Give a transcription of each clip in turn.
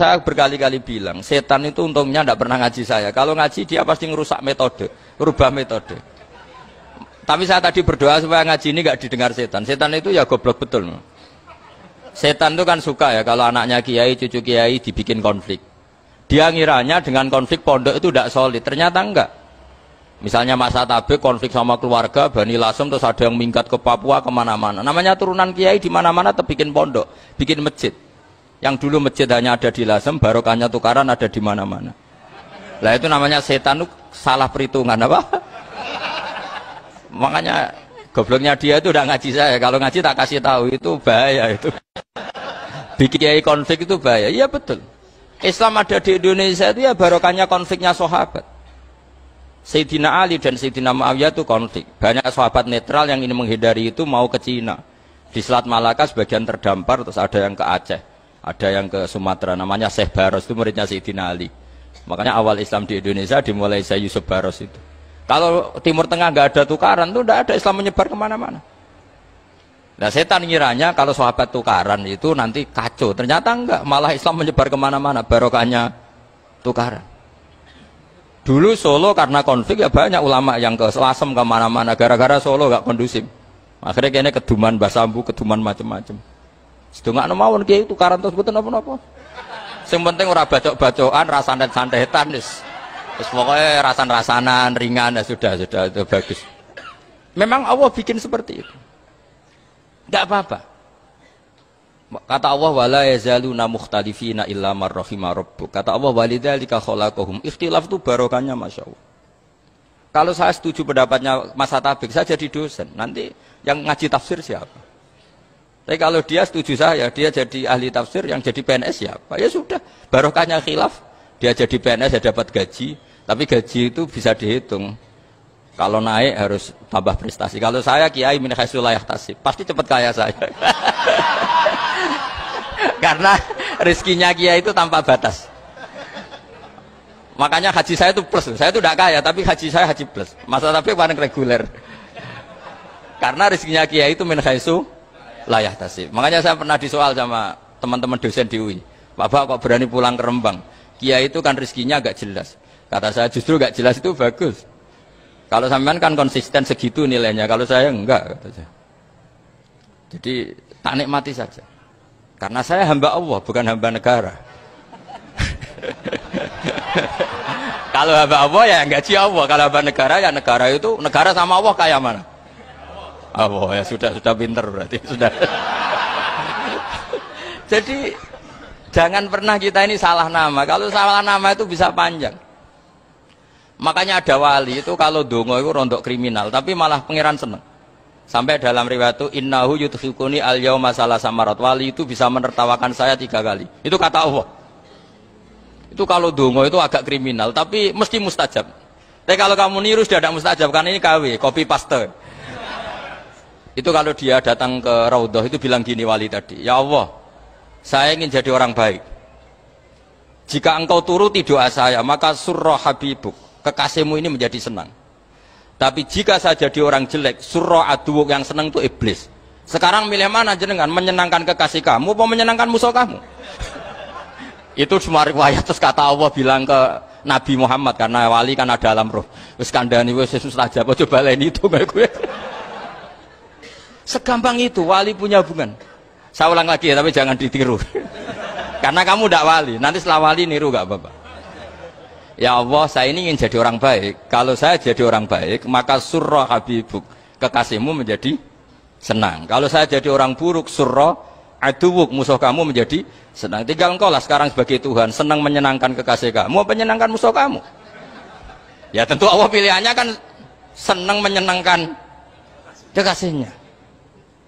Saya berkali-kali bilang, setan itu untungnya tidak pernah ngaji saya. Kalau ngaji dia pasti ngerusak metode, rubah metode. Tapi saya tadi berdoa supaya ngaji ini nggak didengar setan. Setan itu ya goblok betul. Setan itu kan suka ya kalau anaknya kiai, cucu kiai dibikin konflik. Dia ngiranya dengan konflik pondok itu tidak solid. Ternyata enggak. Misalnya Mas Atabek konflik sama keluarga, Bani Lasem, terus ada yang minggat ke Papua kemana-mana. Namanya turunan kiai di mana-mana tetap bikin pondok, bikin masjid. Yang dulu masjid hanya ada di Lasem, barokahnya tukaran ada di mana-mana. Lah itu namanya setan itu salah perhitungan apa? Makanya gobloknya dia itu udah ngaji saya. Kalau ngaji tak kasih tahu itu bahaya itu. Bikin kiai konflik itu bahaya. Iya betul. Islam ada di Indonesia itu ya barokahnya konfliknya sahabat. Sayyidina Ali dan Sayyidina Muawiyah itu konflik. Banyak sahabat netral yang ingin menghindari itu mau ke Cina. Di Selat Malaka sebagian terdampar, terus ada yang ke Aceh. Ada yang ke Sumatera, namanya Syekh Baros, itu muridnya Sayyidina Ali. Makanya awal Islam di Indonesia dimulai Syekh Yusuf Baros itu. Kalau Timur Tengah nggak ada tukaran, itu tidak ada Islam menyebar kemana-mana. Nah setan ngiranya kalau sahabat tukaran itu nanti kacau. Ternyata enggak, malah Islam menyebar kemana-mana, barokahnya tukaran. Dulu Solo karena konflik ya banyak ulama yang ke Selasem kemana-mana, gara-gara Solo nggak kondusif. Akhirnya kayaknya keduman Basambu, keduman macam-macam. Sedengak mawon kiai tukaran terus mboten napa-napa. Sing penting ora bacok-bacokan, rasanet-santetan wis. Wis pokoke rasan-rasanan, ringan ya sudah itu bagus. Memang Allah bikin seperti itu. Enggak apa-apa. Kata Allah wala yazaluna mukhtalifina illa man rahima rabbuk. Kata Allah walidzalika khalaqahum. Ikhtilaf itu barokahnya masyaallah. Kalau saya setuju pendapatnya Mas Atabek, saya jadi dosen. Nanti yang ngaji tafsir siapa? Tapi kalau dia setuju saya, dia jadi ahli tafsir, yang jadi PNS siapa? Ya sudah, barokahnya khilaf. Dia jadi PNS ya dapat gaji, tapi gaji itu bisa dihitung. Kalau naik harus tambah prestasi. Kalau saya kiai min haitsu la yahtasib, pasti cepat kaya saya. Karena rezekinya kiai itu tanpa batas. Makanya haji saya itu plus. Saya itu tidak kaya, tapi haji saya haji plus. Masa tapi paling reguler. Karena rezekinya kiai itu min haitsu la yahtasib. Makanya saya pernah disoal sama teman-teman dosen di UI. Bapak kok berani pulang ke Rembang? Kiai itu kan rezekinya agak jelas. Kata saya justru agak jelas itu bagus. Kalau sampean kan konsisten segitu nilainya, kalau saya enggak, kata saya. Jadi tak nikmati saja. Karena saya hamba Allah, bukan hamba negara. Kalau hamba Allah ya gaji Allah, kalau hamba negara ya negara itu, negara sama Allah kayak mana? Allah ya sudah pinter berarti sudah. Jadi jangan pernah kita ini salah nama. Kalau salah nama itu bisa panjang. Makanya ada wali itu kalau dongo itu rontok kriminal, tapi malah pangeran seneng. Sampai dalam riwayat itu innahu yudhikuni al yauma salasa marat. Wali itu bisa menertawakan saya 3 kali. Itu kata Allah. Itu kalau dongo itu agak kriminal, tapi mesti mustajab. Tapi kalau kamu niru sudah tidak mustajab, karena ini KW, copy paste. Itu kalau dia datang ke Raudhah itu bilang gini wali tadi, ya Allah, saya ingin jadi orang baik. Jika engkau turuti doa saya, maka surra habibuk, kekasihmu ini menjadi senang. Tapi jika saya jadi orang jelek, surra aduwuk, yang senang itu iblis. Sekarang milih mana jenengan, menyenangkan kekasih kamu atau menyenangkan musuh kamu? Itu semua riwayat. Terus kata Allah bilang ke Nabi Muhammad, karena wali kan ada alam roh. Wis kandhani wis mustajab, coba lain itu gue. Segampang itu wali punya hubungan. Saya ulang lagi ya, tapi jangan ditiru. Karena kamu tidak wali, nanti setelah wali niru gak apa-apa. Ya Allah, saya ini ingin jadi orang baik. Kalau saya jadi orang baik, maka surra habibuk, kekasihmu menjadi senang. Kalau saya jadi orang buruk, surra aduwuk, musuh kamu menjadi senang. Tinggal engkau lah sekarang sebagai Tuhan, senang menyenangkan kekasih kamu, menyenangkan musuh kamu. Ya tentu Allah pilihannya kan senang menyenangkan kekasihnya.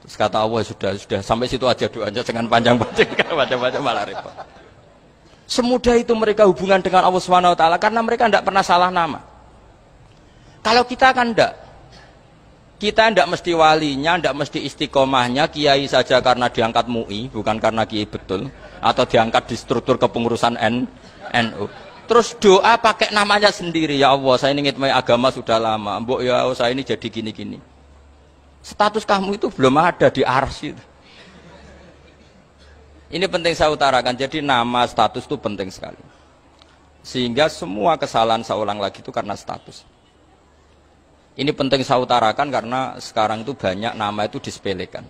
Terus kata Allah sudah sampai situ aja doanya, jangan panjang-panjang malah repot. Semudah itu mereka hubungan dengan Allah SWT karena mereka tidak pernah salah nama. Kalau kita kan tidak. Kita tidak mesti walinya, tidak mesti istiqomahnya, kiai saja karena diangkat MUI, bukan karena kiai betul, atau diangkat di struktur kepengurusan NU. Terus doa pakai namanya sendiri, ya Allah saya ini ngitmai agama sudah lama, mbok ya saya ini jadi gini-gini. Status kamu itu belum ada di arsy. Ini penting saya utarakan. Jadi nama status itu penting sekali. Sehingga semua kesalahan saya ulang lagi itu karena status. Ini penting saya utarakan karena sekarang itu banyak nama itu disepelekan.